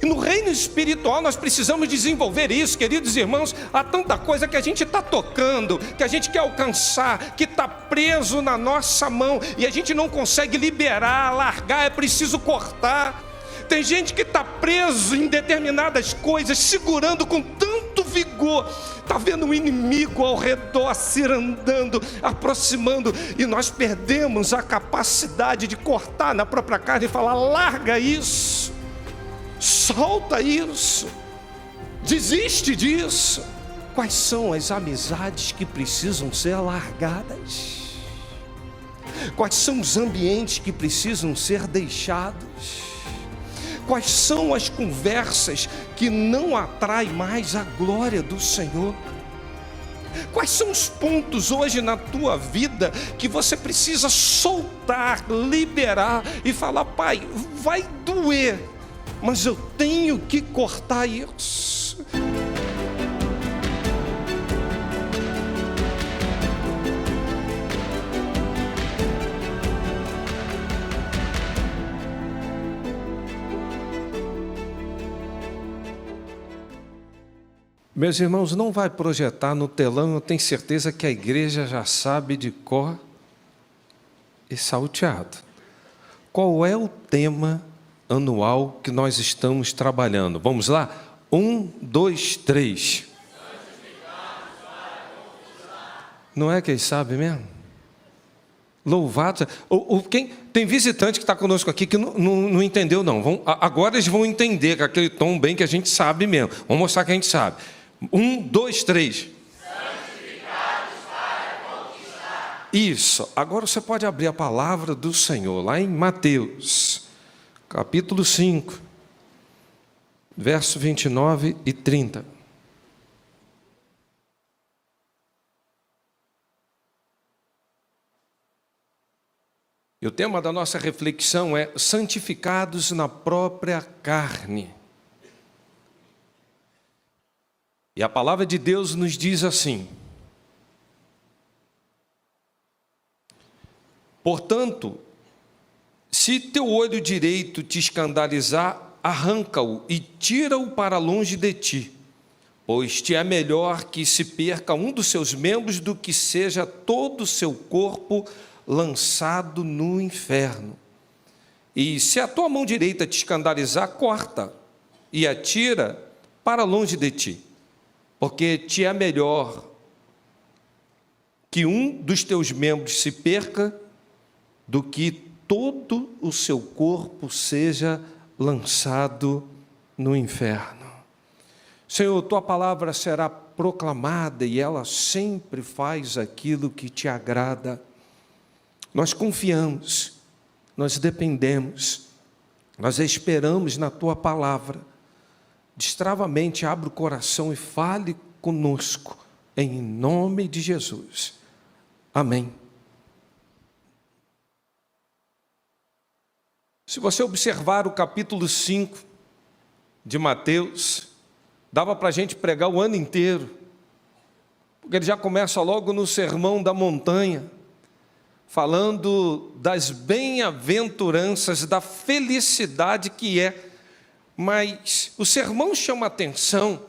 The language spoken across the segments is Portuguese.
E no reino espiritual nós precisamos desenvolver isso, queridos irmãos. Há tanta coisa que a gente está tocando, que a gente quer alcançar, que está preso na nossa mão, e a gente não consegue liberar, largar, é preciso cortar. Tem gente que está preso em determinadas coisas, segurando com tanto vigor, está vendo um inimigo ao redor cirandando, aproximando, e nós perdemos a capacidade de cortar na própria carne e falar: larga isso, solta isso, desiste disso. Quais são as amizades que precisam ser largadas? Quais são os ambientes que precisam ser deixados? Quais são as conversas que não atraem mais a glória do Senhor? Quais são os pontos hoje na tua vida que você precisa soltar, liberar e falar: Pai, vai doer, mas eu tenho que cortar isso? Meus irmãos, não vai projetar no telão, eu tenho certeza que a igreja já sabe de cor e salteado. Qual é o tema anual que nós estamos trabalhando? Vamos lá? 1, 2, 3. Não é que eles sabem mesmo? Louvado. Quem tem visitante que está conosco aqui que não entendeu, não. Agora eles vão entender com aquele tom bem que a gente sabe mesmo. Vamos mostrar que a gente sabe. 1, 2, 3. Santificados para conquistar. Isso. Agora você pode abrir a palavra do Senhor, lá em Mateus, capítulo 5, verso 29 e 30. E o tema da nossa reflexão é santificados na própria carne. E a palavra de Deus nos diz assim: portanto, se teu olho direito te escandalizar, arranca-o e tira-o para longe de ti, pois te é melhor que se perca um dos seus membros do que seja todo o seu corpo lançado no inferno. E se a tua mão direita te escandalizar, corta e atira para longe de ti, porque te é melhor que um dos teus membros se perca do que todo o seu corpo seja lançado no inferno. Senhor, tua palavra será proclamada e ela sempre faz aquilo que te agrada. Nós confiamos, nós dependemos, nós esperamos na tua palavra. Destrava a mente, abra o coração e fale conosco, em nome de Jesus. Amém. Se você observar o capítulo 5 de Mateus, dava para a gente pregar o ano inteiro, porque ele já começa logo no Sermão da Montanha, falando das bem-aventuranças, da felicidade que é. Mas o sermão chama atenção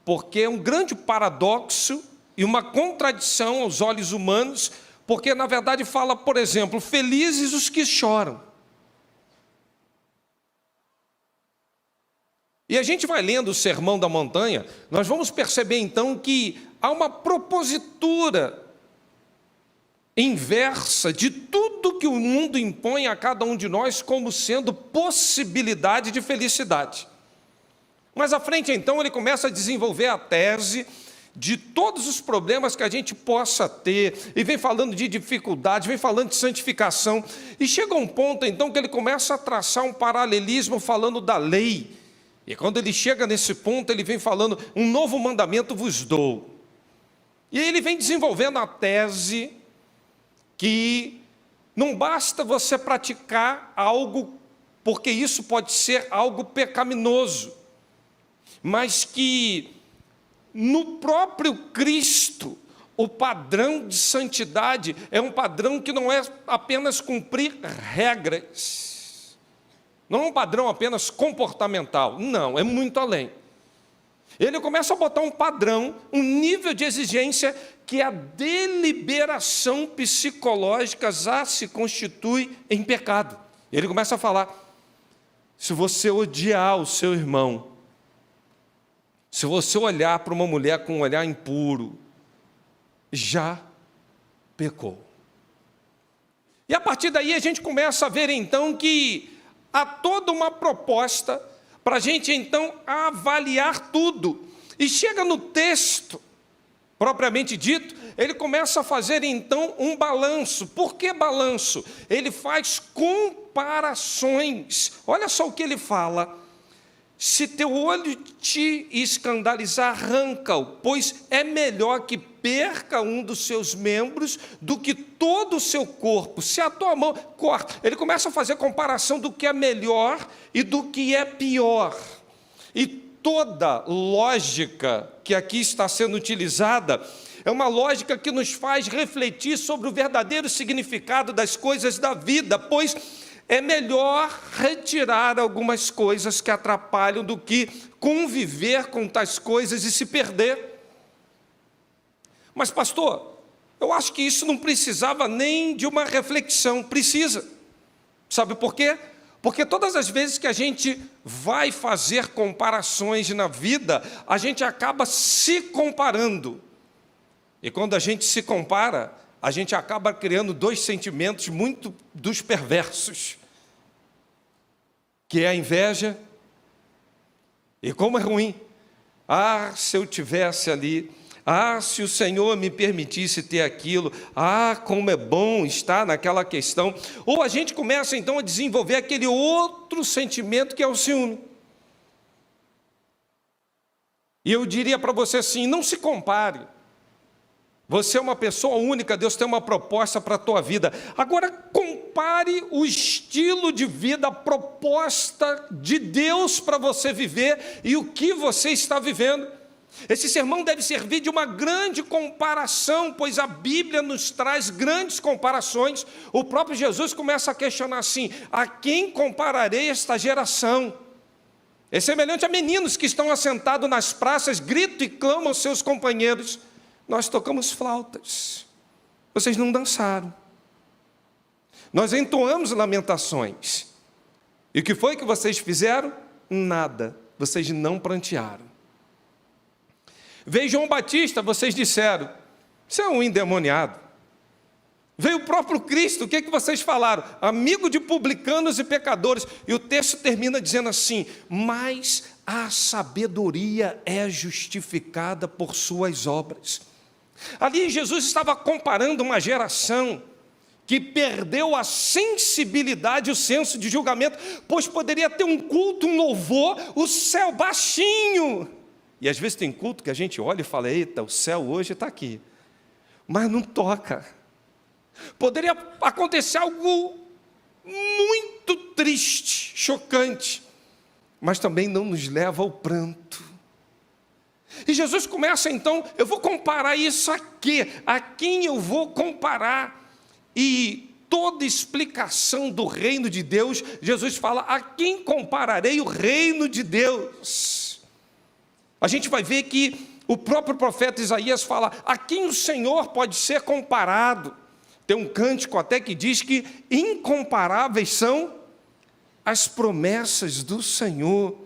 porque é um grande paradoxo e uma contradição aos olhos humanos, porque na verdade fala, por exemplo, felizes os que choram. E a gente vai lendo o Sermão da Montanha, nós vamos perceber então que há uma propositura inversa de tudo que o mundo impõe a cada um de nós como sendo possibilidade de felicidade. Mas à frente, então, ele começa a desenvolver a tese de todos os problemas que a gente possa ter, e vem falando de dificuldade, vem falando de santificação, e chega a um ponto, então, que ele começa a traçar um paralelismo falando da lei, e quando ele chega nesse ponto, ele vem falando, um novo mandamento vos dou. E aí ele vem desenvolvendo a tese que não basta você praticar algo, porque isso pode ser algo pecaminoso, mas que no próprio Cristo, o padrão de santidade é um padrão que não é apenas cumprir regras, Não é um padrão apenas comportamental. Não, é muito além. Ele começa a botar um padrão, um nível de exigência que a deliberação psicológica já se constitui em pecado. Ele começa a falar: se você odiar o seu irmão, se você olhar para uma mulher com um olhar impuro, já pecou. E a partir daí a gente começa a ver então que há toda uma proposta para a gente então avaliar tudo. E chega no texto, propriamente dito, ele começa a fazer então um balanço. Por que balanço? Ele faz comparações. Olha só o que ele fala: se teu olho te escandalizar, arranca-o, pois é melhor que perca um dos seus membros do que todo o seu corpo. Se a tua mão corta, ele começa a fazer comparação do que é melhor e do que é pior. E toda lógica que aqui está sendo utilizada é uma lógica que nos faz refletir sobre o verdadeiro significado das coisas da vida, pois é melhor retirar algumas coisas que atrapalham do que conviver com tais coisas e se perder. Mas, pastor, eu acho que isso não precisava nem de uma reflexão. Precisa. Sabe por quê? Porque todas as vezes que a gente vai fazer comparações na vida, a gente acaba se comparando. E quando a gente se compara, a gente acaba criando dois sentimentos muito dos perversos, que é a inveja. E como é ruim. Ah, se eu tivesse ali. Ah, se o Senhor me permitisse ter aquilo. Ah, como é bom estar naquela questão. Ou a gente começa então a desenvolver aquele outro sentimento que é o ciúme. E eu diria para você assim: não se compare. Você é uma pessoa única, Deus tem uma proposta para a tua vida. Agora compare o estilo de vida, a proposta de Deus para você viver e o que você está vivendo. Esse sermão deve servir de uma grande comparação, pois a Bíblia nos traz grandes comparações. O próprio Jesus começa a questionar assim: a quem compararei esta geração? É semelhante a meninos que estão assentados nas praças, gritam e clamam aos seus companheiros: nós tocamos flautas, vocês não dançaram. Nós entoamos lamentações. E o que foi que vocês fizeram? Nada, vocês não prantearam. Veio João Batista, vocês disseram: você é um endemoniado. Veio o próprio Cristo, o que vocês falaram? Amigo de publicanos e pecadores. E o texto termina dizendo assim: mas a sabedoria é justificada por suas obras. Ali Jesus estava comparando uma geração que perdeu a sensibilidade, o senso de julgamento, pois poderia ter um culto, um louvor, o céu baixinho. E às vezes tem culto que a gente olha e fala: eita, o céu hoje está aqui, mas não toca. Poderia acontecer algo muito triste, chocante, mas também não nos leva ao pranto. E Jesus começa então: eu vou comparar isso a quê? A quem eu vou comparar? E toda explicação do reino de Deus, Jesus fala: a quem compararei o reino de Deus? A gente vai ver que o próprio profeta Isaías fala: a quem o Senhor pode ser comparado? Tem um cântico até que diz que incomparáveis são as promessas do Senhor.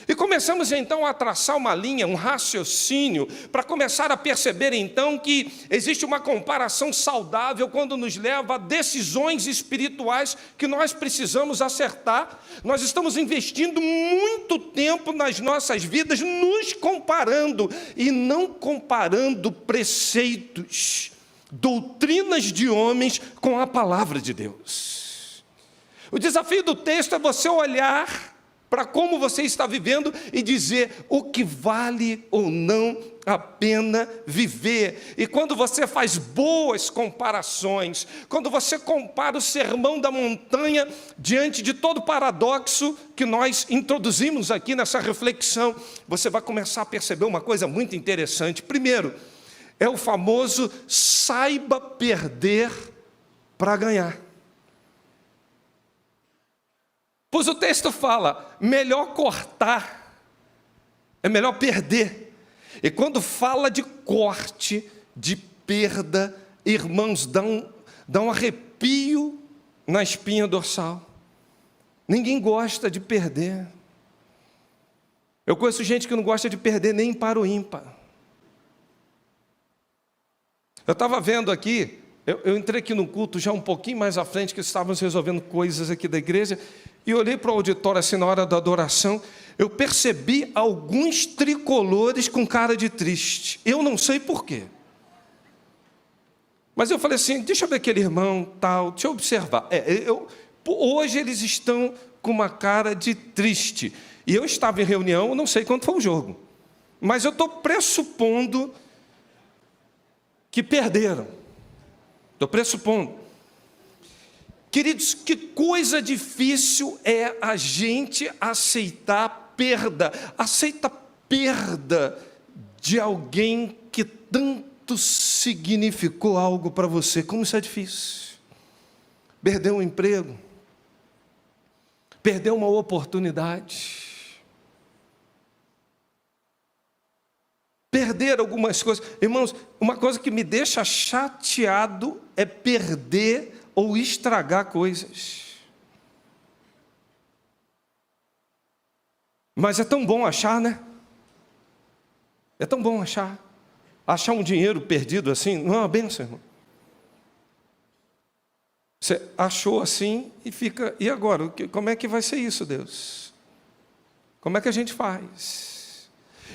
E começamos então a traçar uma linha, um raciocínio, para começar a perceber então que existe uma comparação saudável quando nos leva a decisões espirituais que nós precisamos acertar. Nós estamos investindo muito tempo nas nossas vidas nos comparando e não comparando preceitos, doutrinas de homens com a palavra de Deus. O desafio do texto é você olhar para como você está vivendo e dizer o que vale ou não a pena viver. E quando você faz boas comparações, quando você compara o sermão da montanha diante de todo o paradoxo que nós introduzimos aqui nessa reflexão, você vai começar a perceber uma coisa muito interessante. Primeiro, é o famoso saiba perder para ganhar. Pois o texto fala, melhor cortar, é melhor perder. E quando fala de corte, de perda, irmãos, dá um arrepio na espinha dorsal. Ninguém gosta de perder. Eu conheço gente que não gosta de perder nem para o ímpar. Eu estava vendo aqui, eu entrei aqui no culto já um pouquinho mais à frente, que estávamos resolvendo coisas aqui da igreja, e olhei para o auditório assim na hora da adoração, eu percebi alguns tricolores com cara de triste. Eu não sei porquê. Mas eu falei assim, deixa eu ver aquele irmão, tal, deixa eu observar. Hoje eles estão com uma cara de triste. E eu estava em reunião, não sei quanto foi o jogo. Mas eu estou pressupondo que perderam. Estou pressupondo. Queridos, que coisa difícil é a gente aceitar perda. Aceita perda de alguém que tanto significou algo para você. Como isso é difícil. Perder um emprego. Perder uma oportunidade. Perder algumas coisas. Irmãos, uma coisa que me deixa chateado é perder ou estragar coisas. Mas é tão bom achar, né? É tão bom achar. Achar um dinheiro perdido assim, não é uma bênção, irmão. Você achou assim e fica, e agora? Como é que vai ser isso, Deus? Como é que a gente faz?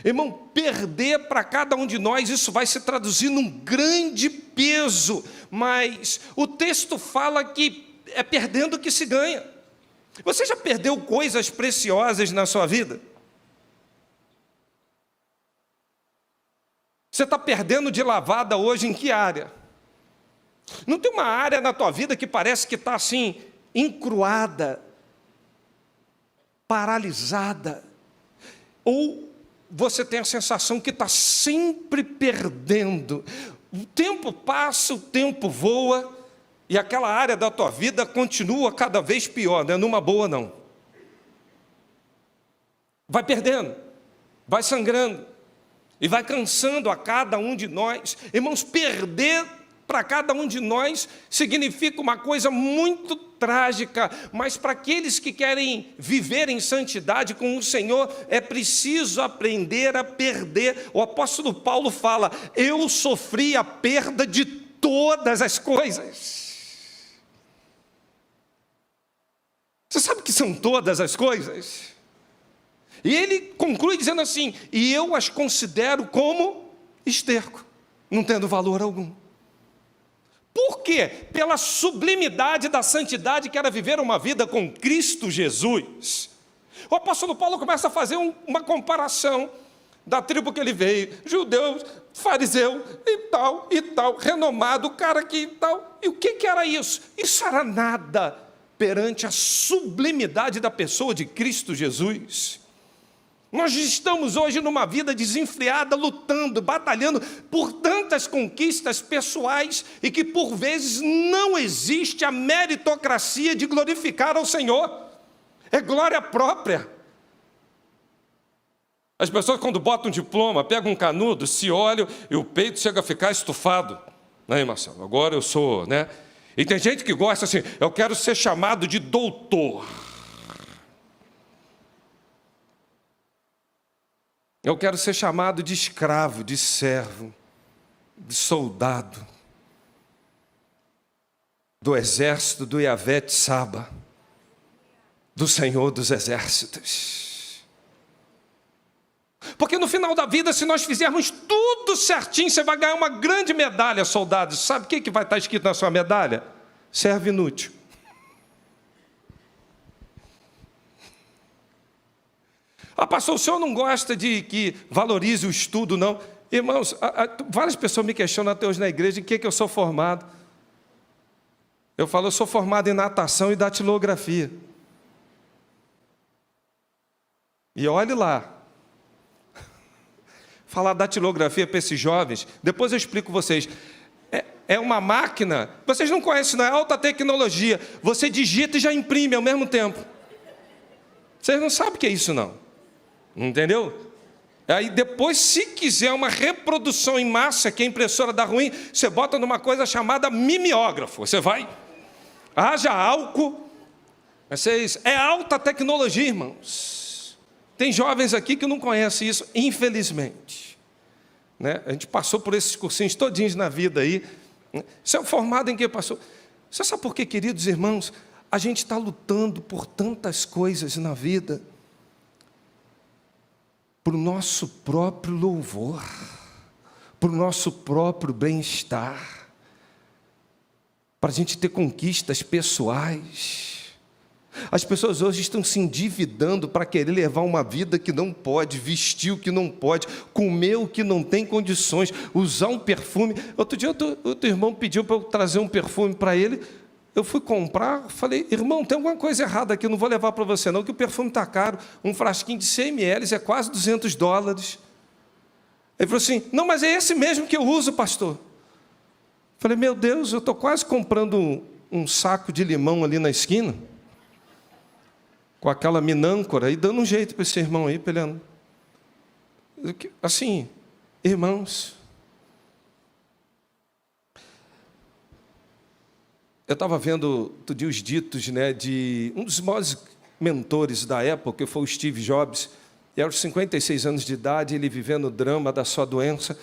Irmão, perder para cada um de nós, isso vai se traduzir num grande peso, mas o texto fala que é perdendo que se ganha. Você já perdeu coisas preciosas na sua vida? Você está perdendo de lavada hoje em que área? Não tem uma área na tua vida que parece que está assim, encruada, paralisada, ou você tem a sensação que está sempre perdendo. O tempo passa, o tempo voa, e aquela área da tua vida continua cada vez pior, não é numa boa não. Vai perdendo, vai sangrando, e vai cansando a cada um de nós. Irmãos, perder para cada um de nós significa uma coisa muito trágica, mas para aqueles que querem viver em santidade com o Senhor, é preciso aprender a perder. O apóstolo Paulo fala, eu sofri a perda de todas as coisas. Você sabe o que são todas as coisas? E ele conclui dizendo assim, e eu as considero como esterco, não tendo valor algum. Por quê? Pela sublimidade da santidade que era viver uma vida com Cristo Jesus. O apóstolo Paulo começa a fazer uma comparação da tribo que ele veio, judeu, fariseu e tal, renomado, cara que tal. E o que era isso? Isso era nada perante a sublimidade da pessoa de Cristo Jesus. Nós estamos hoje numa vida desenfreada, lutando, batalhando por tantas conquistas pessoais e que por vezes não existe a meritocracia de glorificar ao Senhor. É glória própria. As pessoas quando botam um diploma, pegam um canudo, se olham e o peito chega a ficar estufado. Aí, Marcelo, agora eu sou, né? E tem gente que gosta assim, eu quero ser chamado de doutor. Eu quero ser chamado de escravo, de servo, de soldado, do exército do Yahvé Tsaba, do Senhor dos Exércitos. Porque no final da vida, se nós fizermos tudo certinho, você vai ganhar uma grande medalha, soldados. Sabe o que vai estar escrito na sua medalha? Servo inútil. Ah, pastor, o senhor não gosta de que valorize o estudo, não? Irmãos, várias pessoas me questionam até hoje na igreja em que eu sou formado. Eu falo, eu sou formado em natação e datilografia. E olhe lá. Falar datilografia para esses jovens, depois eu explico vocês. É uma máquina, vocês não conhecem, não é alta tecnologia. Você digita e já imprime ao mesmo tempo. Vocês não sabem o que é isso, não. Entendeu? Aí depois, se quiser uma reprodução em massa, que a impressora dá ruim, você bota numa coisa chamada mimeógrafo. Você vai, haja álcool. É alta tecnologia, irmãos. Tem jovens aqui que não conhecem isso, infelizmente. Né? A gente passou por esses cursinhos todinhos na vida aí. Você é formado em que, pastor? Você sabe por quê, queridos irmãos? A gente está lutando por tantas coisas na vida, para o nosso próprio louvor, para o nosso próprio bem-estar, para a gente ter conquistas pessoais. As pessoas hoje estão se endividando para querer levar uma vida que não pode, vestir o que não pode, comer o que não tem condições, usar um perfume. Outro dia, outro irmão pediu para eu trazer um perfume para ele. Eu fui comprar, falei, irmão, tem alguma coisa errada aqui, eu não vou levar para você não, que o perfume está caro. Um frasquinho de 100 ml é quase $200. Ele falou assim, não, mas é esse mesmo que eu uso, pastor. Falei, meu Deus, eu estou quase comprando um saco de limão ali na esquina, com aquela minâncora, e dando um jeito para esse irmão aí, pelhando. Assim, irmãos, eu estava vendo outro dia os ditos, né, de um dos maiores mentores da época, que foi o Steve Jobs, e aos 56 anos de idade, ele vivendo o drama da sua doença,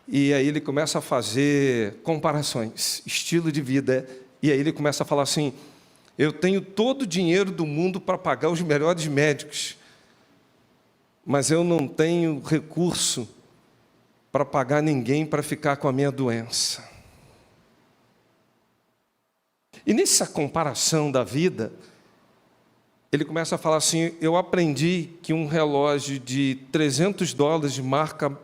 e aí ele começa a fazer comparações, estilo de vida, e aí ele começa a falar assim, eu tenho todo o dinheiro do mundo para pagar os melhores médicos, mas eu não tenho recurso para pagar ninguém para ficar com a minha doença. E nessa comparação da vida, ele começa a falar assim, eu aprendi que um relógio de $300 marca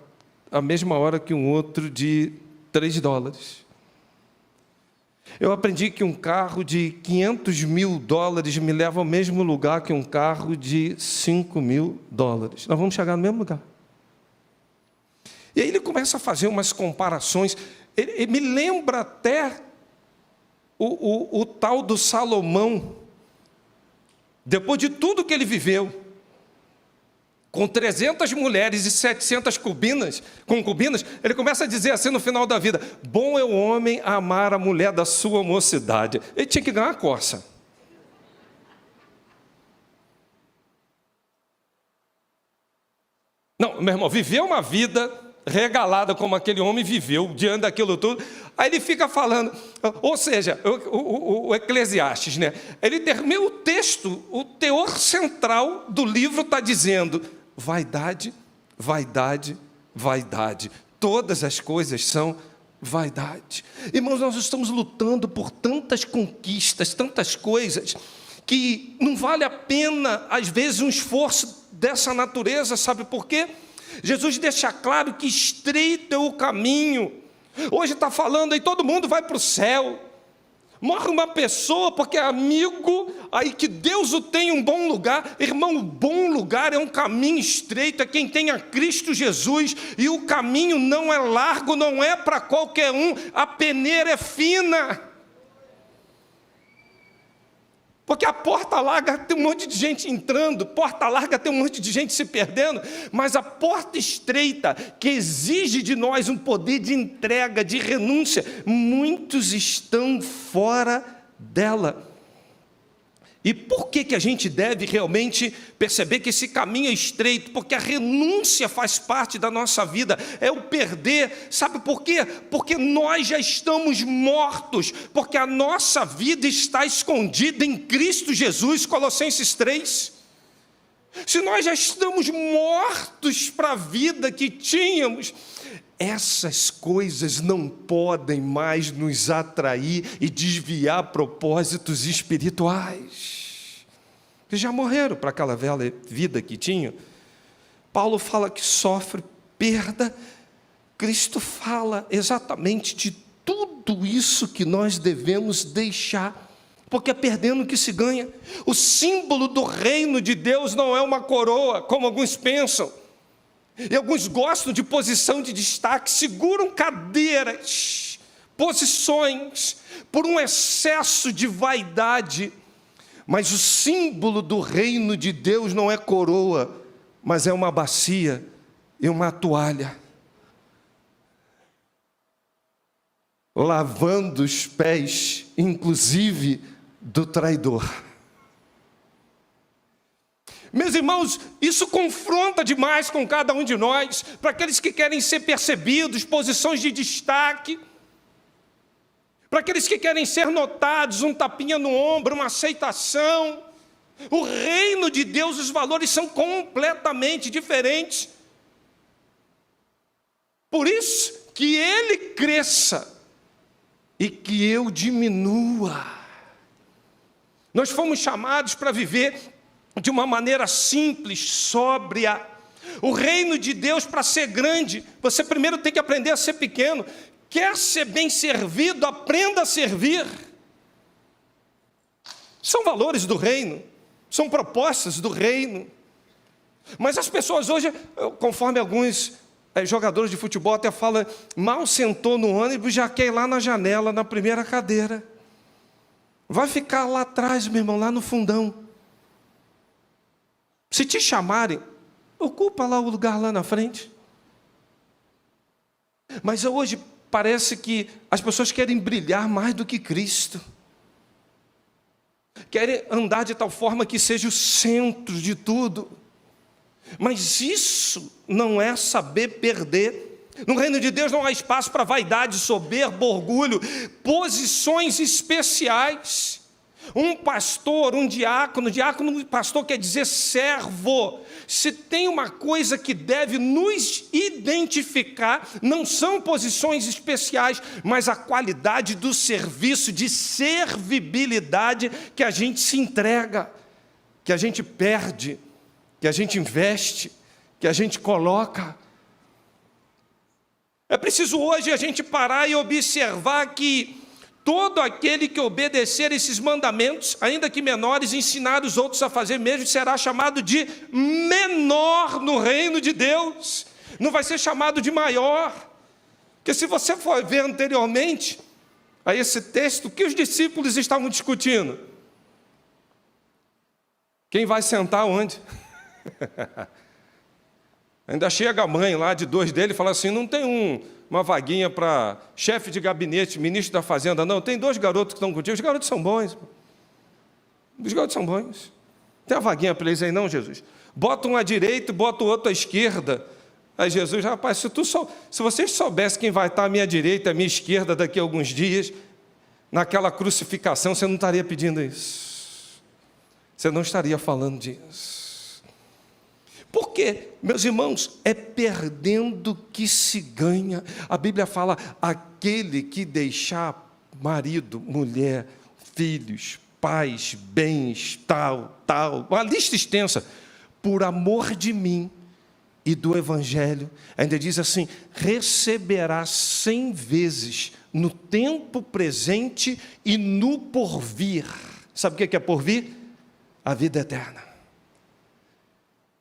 a mesma hora que um outro de $3. Eu aprendi que um carro de $500 mil me leva ao mesmo lugar que um carro de $5 mil. Nós vamos chegar no mesmo lugar. E aí ele começa a fazer umas comparações. Ele me lembra até o tal do Salomão, depois de tudo que ele viveu, com 300 mulheres e 700 concubinas, ele começa a dizer assim no final da vida, bom é o homem amar a mulher da sua mocidade. Ele tinha que ganhar a corça. Não, meu irmão, viveu uma vida regalada como aquele homem viveu, diante daquilo tudo, aí ele fica falando, ou seja, o Eclesiastes, né? Ele termina o texto, o teor central do livro está dizendo, vaidade, vaidade, vaidade, todas as coisas são vaidade. Irmãos, nós estamos lutando por tantas conquistas, tantas coisas, que não vale a pena, às vezes, um esforço dessa natureza, sabe por quê? Jesus deixa claro que estreito é o caminho. Hoje está falando aí, todo mundo vai para o céu. Morre uma pessoa porque é amigo, aí que Deus o tem um bom lugar. Irmão, o bom lugar é um caminho estreito, é quem tem a Cristo Jesus. E o caminho não é largo, não é para qualquer um. A peneira é fina. Porque a porta larga tem um monte de gente entrando, porta larga tem um monte de gente se perdendo, mas a porta estreita, que exige de nós um poder de entrega, de renúncia, muitos estão fora dela. E por que a gente deve realmente perceber que esse caminho é estreito? Porque a renúncia faz parte da nossa vida, é o perder. Sabe por quê? Porque nós já estamos mortos, porque a nossa vida está escondida em Cristo Jesus, Colossenses 3. Se nós já estamos mortos para a vida que tínhamos, essas coisas não podem mais nos atrair e desviar propósitos espirituais. Que já morreram para aquela velha vida que tinham. Paulo fala que sofre perda. Cristo fala exatamente de tudo isso que nós devemos deixar, porque é perdendo que se ganha. O símbolo do reino de Deus não é uma coroa, como alguns pensam. E alguns gostam de posição de destaque, seguram cadeiras, posições, por um excesso de vaidade. Mas o símbolo do reino de Deus não é coroa, mas é uma bacia e uma toalha. Lavando os pés, inclusive do traidor. Meus irmãos, isso confronta demais com cada um de nós, para aqueles que querem ser percebidos, posições de destaque, para aqueles que querem ser notados, um tapinha no ombro, uma aceitação. O reino de Deus, os valores são completamente diferentes. Por isso que ele cresça e que eu diminua. Nós fomos chamados para viver de uma maneira simples, sóbria. O reino de Deus, para ser grande, você primeiro tem que aprender a ser pequeno. Quer ser bem servido, aprenda a servir. São valores do reino, são propostas do reino. Mas as pessoas hoje, conforme alguns jogadores de futebol até falam, mal sentou no ônibus, já quer ir lá na janela, na primeira cadeira. Vai ficar lá atrás, meu irmão, lá no fundão. Se te chamarem, ocupa lá o lugar lá na frente. Mas hoje parece que as pessoas querem brilhar mais do que Cristo. Querem andar de tal forma que seja o centro de tudo. Mas isso não é saber perder. No reino de Deus não há espaço para vaidade, soberba, orgulho, posições especiais. Um pastor, um diácono, pastor quer dizer servo. Se tem uma coisa que deve nos identificar, não são posições especiais, mas a qualidade do serviço, de servibilidade que a gente se entrega, que a gente perde, que a gente investe, que a gente coloca. É preciso hoje a gente parar e observar que todo aquele que obedecer esses mandamentos, ainda que menores, ensinar os outros a fazer mesmo, será chamado de menor no reino de Deus. Não vai ser chamado de maior. Porque se você for ver anteriormente a esse texto, o que os discípulos estavam discutindo? Quem vai sentar onde? Ainda chega a mãe lá de dois dele e fala assim, não tem uma vaguinha para chefe de gabinete, ministro da fazenda, não, tem dois garotos que estão contigo, os garotos são bons. Os garotos são bons. Tem uma vaguinha para eles aí não, Jesus? Bota um à direita e bota o outro à esquerda. Aí Jesus, rapaz, se vocês soubessem quem vai estar à minha direita e à minha esquerda daqui a alguns dias, naquela crucificação, você não estaria pedindo isso. Você não estaria falando disso. Porque, meus irmãos, é perdendo que se ganha. A Bíblia fala, aquele que deixar marido, mulher, filhos, pais, bens, tal, uma lista extensa, por amor de mim e do Evangelho, ainda diz assim, receberá 100 vezes no tempo presente e no porvir. Sabe o que é porvir? A vida eterna.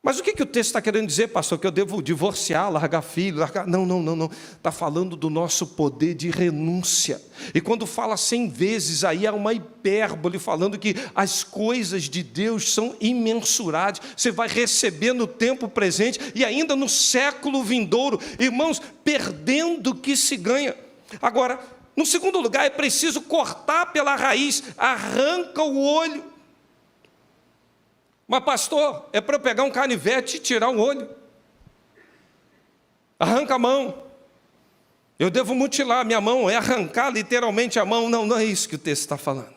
Mas o que o texto está querendo dizer, pastor? Que eu devo divorciar, largar filho, largar... Não. Está falando do nosso poder de renúncia. E quando fala 100 vezes, aí há uma hipérbole, falando que as coisas de Deus são imensuráveis. Você vai receber no tempo presente e ainda no século vindouro. Irmãos, perdendo o que se ganha. Agora, no segundo lugar, é preciso cortar pela raiz. Arranca o olho. Mas pastor, é para eu pegar um canivete e tirar o olho. Arranca a mão. Eu devo mutilar a minha mão, é arrancar literalmente a mão. Não é isso que o texto está falando.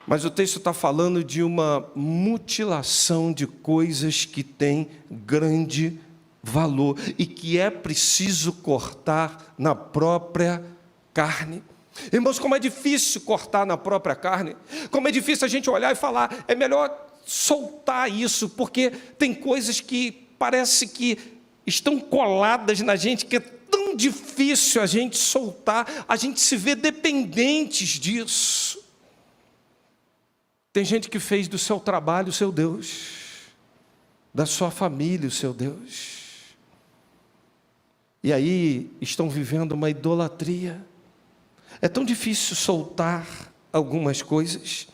Mas o texto está falando de uma mutilação de coisas que têm grande valor e que é preciso cortar na própria carne. Irmãos, como é difícil cortar na própria carne, como é difícil a gente olhar e falar, é melhor soltar isso, porque tem coisas que parece que estão coladas na gente, que é tão difícil a gente soltar, a gente se vê dependentes disso. Tem gente que fez do seu trabalho o seu Deus, da sua família o seu Deus, e aí estão vivendo uma idolatria. É tão difícil soltar algumas coisas.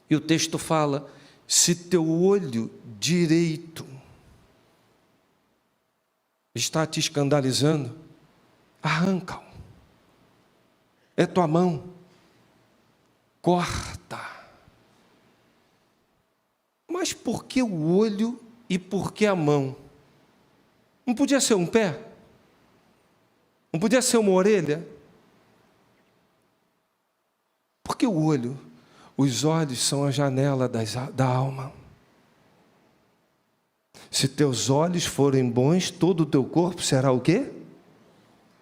E o texto fala: se teu olho direito está te escandalizando, arranca-o. É tua mão. Corta. Mas por que o olho e por que a mão? Não podia ser um pé? Não podia ser uma orelha? Porque o olho, os olhos são a janela da alma. Se teus olhos forem bons, todo o teu corpo será o quê?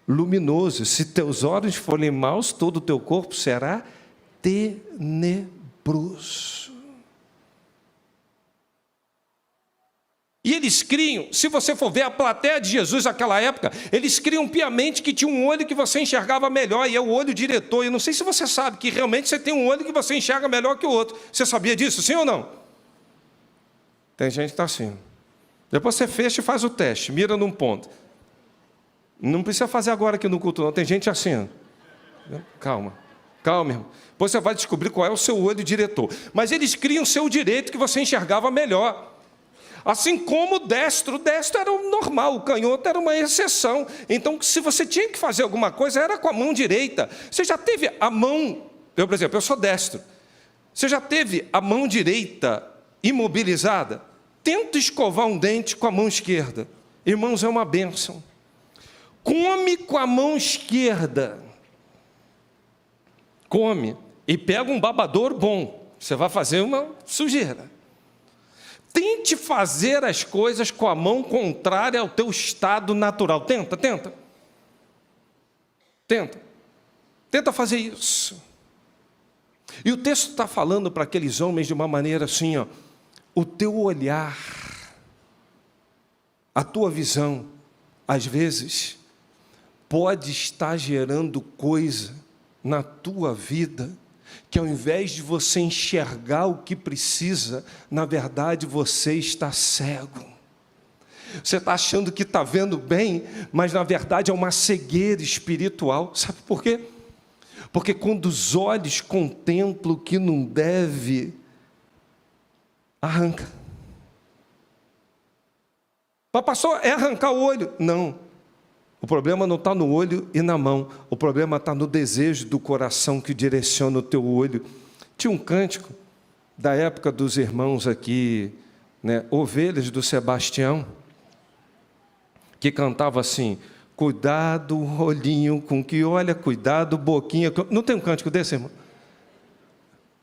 Luminoso. Se teus olhos forem maus, todo o teu corpo será tenebroso. E eles criam, se você for ver a plateia de Jesus naquela época, eles criam piamente que tinha um olho que você enxergava melhor, e é o olho diretor. Eu não sei se você sabe que realmente você tem um olho que você enxerga melhor que o outro. Você sabia disso, sim ou não? Tem gente que está assim. Depois você fecha e faz o teste, mira num ponto. Não precisa fazer agora aqui no culto, não. Tem gente assim. Calma, irmão. Depois você vai descobrir qual é o seu olho diretor. Mas eles criam o seu direito que você enxergava melhor. Assim como o destro era o normal, o canhoto era uma exceção. Então, se você tinha que fazer alguma coisa, era com a mão direita. Você já teve a mão... Eu, por exemplo, eu sou destro. Você já teve a mão direita imobilizada? Tenta escovar um dente com a mão esquerda. Irmãos, é uma bênção. Come com a mão esquerda. Come. E pega um babador bom. Você vai fazer uma sujeira. Tente fazer as coisas com a mão contrária ao teu estado natural. Tenta. Tenta fazer isso. E o texto está falando para aqueles homens de uma maneira assim, ó, o teu olhar, a tua visão, às vezes, pode estar gerando coisa na tua vida, que ao invés de você enxergar o que precisa, na verdade você está cego. Você está achando que está vendo bem, mas na verdade é uma cegueira espiritual. Sabe por quê? Porque quando os olhos contemplam o que não deve, arranca. Mas pastor, é arrancar o olho? Não. O problema não está no olho e na mão. O problema está no desejo do coração que direciona o teu olho. Tinha um cântico da época dos irmãos aqui, né, Ovelhas do Sebastião, que cantava assim: cuidado, olhinho com que olha, cuidado, boquinha. Não tem um cântico desse, irmão?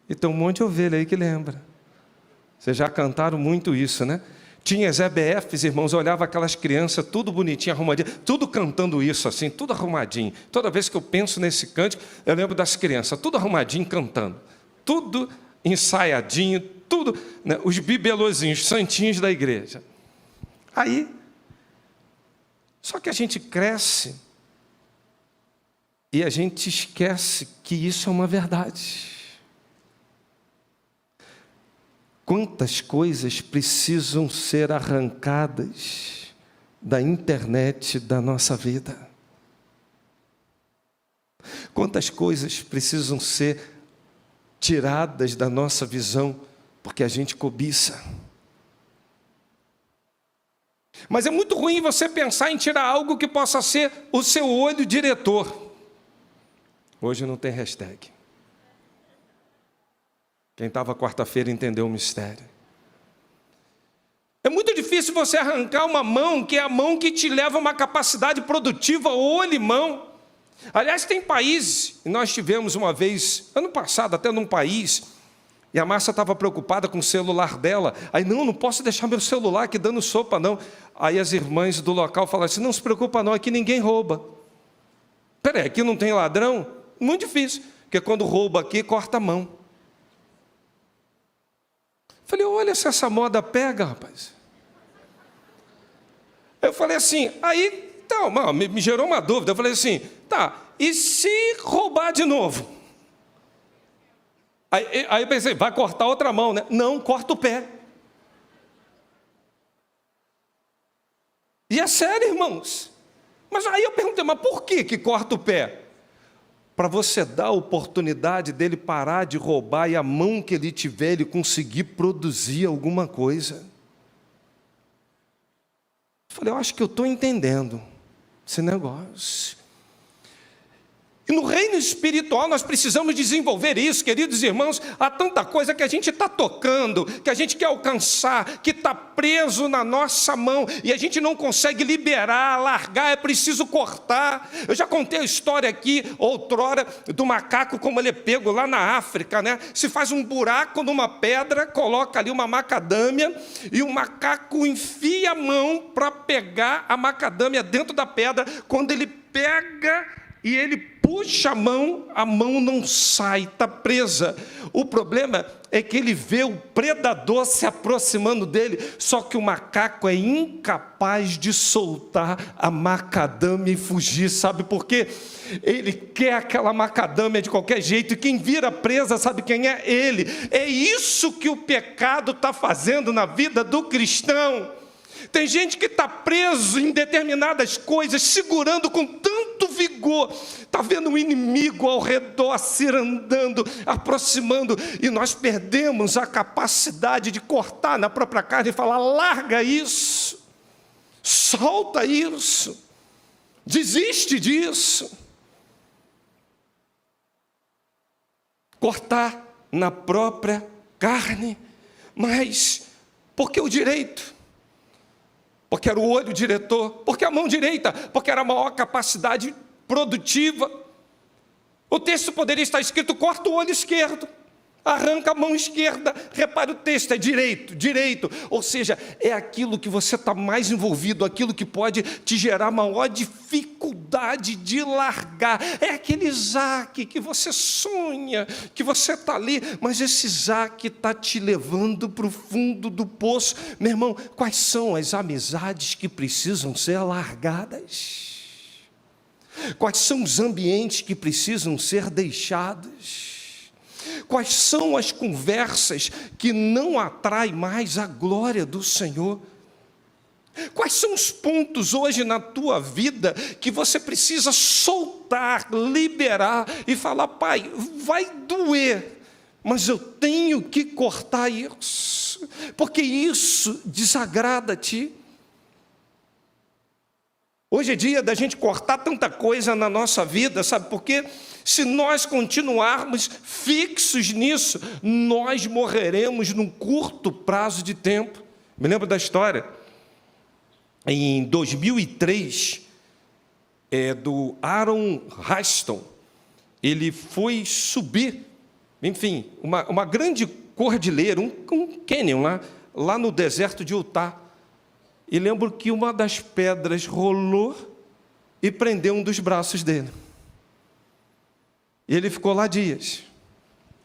E tem um monte de ovelha aí que lembra. Vocês já cantaram muito isso, né? Tinha as EBFs, irmãos, eu olhava aquelas crianças, tudo bonitinho, arrumadinho, tudo cantando isso assim, tudo arrumadinho. Toda vez que eu penso nesse cântico, eu lembro das crianças, tudo arrumadinho, cantando. Tudo ensaiadinho, tudo, né, os bibelozinhos, santinhos da igreja. Aí, só que a gente cresce e a gente esquece que isso é uma verdade. Quantas coisas precisam ser arrancadas da internet da nossa vida? Quantas coisas precisam ser tiradas da nossa visão porque a gente cobiça? Mas é muito ruim você pensar em tirar algo que possa ser o seu olho diretor. Hoje não tem hashtag. Quem estava quarta-feira entendeu o mistério. É muito difícil você arrancar uma mão, que é a mão que te leva a uma capacidade produtiva, olho e mão. Aliás, tem países, e nós tivemos uma vez, ano passado, até num país, e a Márcia estava preocupada com o celular dela. Aí, não posso deixar meu celular aqui dando sopa, não. Aí as irmãs do local falaram assim: não se preocupa não, aqui ninguém rouba. Peraí, aqui não tem ladrão? Muito difícil, porque quando rouba aqui, corta a mão. Falei, olha se essa moda pega, rapaz. Eu falei assim, aí, então, me gerou uma dúvida. Eu falei assim, tá, e se roubar de novo? Aí eu pensei, vai cortar outra mão, né? Não, corta o pé. E é sério, irmãos. Mas aí eu perguntei, mas por que corta o pé? para você dar a oportunidade dele parar de roubar e a mão que ele tiver, ele conseguir produzir alguma coisa. Eu falei, eu acho que eu estou entendendo esse negócio. E no reino espiritual nós precisamos desenvolver isso, queridos irmãos. Há tanta coisa que a gente está tocando, que a gente quer alcançar, que está preso na nossa mão, e a gente não consegue liberar, largar, é preciso cortar. Eu já contei a história aqui, outrora, do macaco, como ele é pego lá na África, né? Se faz um buraco numa pedra, coloca ali uma macadâmia, e o macaco enfia a mão para pegar a macadâmia dentro da pedra. Quando ele pega e ele puxa a mão não sai, está presa. O problema é que ele vê o predador se aproximando dele, só que o macaco é incapaz de soltar a macadâmia e fugir. Sabe por quê? Ele quer aquela macadâmia de qualquer jeito, e quem vira presa, sabe quem é? Ele. É isso que o pecado está fazendo na vida do cristão. Tem gente que está preso em determinadas coisas, segurando com tanto vigor, está vendo um inimigo ao redor, cirandando, aproximando, e nós perdemos a capacidade de cortar na própria carne e falar, larga isso, solta isso, desiste disso. Cortar na própria carne. Mas por que o direito? Porque era o olho diretor, porque a mão direita, porque era a maior capacidade produtiva. O texto poderia estar escrito, corta o olho esquerdo, arranca a mão esquerda. Repare o texto, é direito, direito. Ou seja, é aquilo que você está mais envolvido, aquilo que pode te gerar maior dificuldade de largar. É aquele Isaac que você sonha, que você está ali, mas esse Isaac está te levando para o fundo do poço. Meu irmão, quais são as amizades que precisam ser largadas? Quais são os ambientes que precisam ser deixados? Quais são as conversas que não atraem mais a glória do Senhor? Quais são os pontos hoje na tua vida que você precisa soltar, liberar e falar, Pai, vai doer, mas eu tenho que cortar isso, porque isso desagrada a Ti. Hoje é dia da gente cortar tanta coisa na nossa vida, sabe por quê? Se nós continuarmos fixos nisso, nós morreremos num curto prazo de tempo. Me lembro da história, em 2003, do Aaron Huston. Ele foi subir, enfim, uma grande cordilheira, um cânion lá no deserto de Utah. E lembro que uma das pedras rolou e prendeu um dos braços dele. E ele ficou lá dias,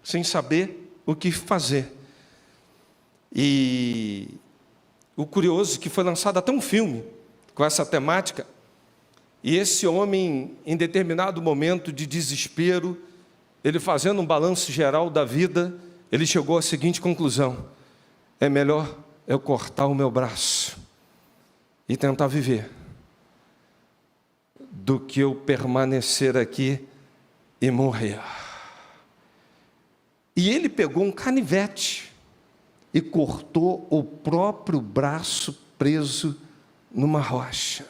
sem saber o que fazer. E o curioso é que foi lançado até um filme com essa temática. E esse homem, em determinado momento de desespero, ele fazendo um balanço geral da vida, ele chegou à seguinte conclusão: é melhor eu cortar o meu braço e tentar viver, do que eu permanecer aqui e morrer. E ele pegou um canivete e cortou o próprio braço preso numa rocha.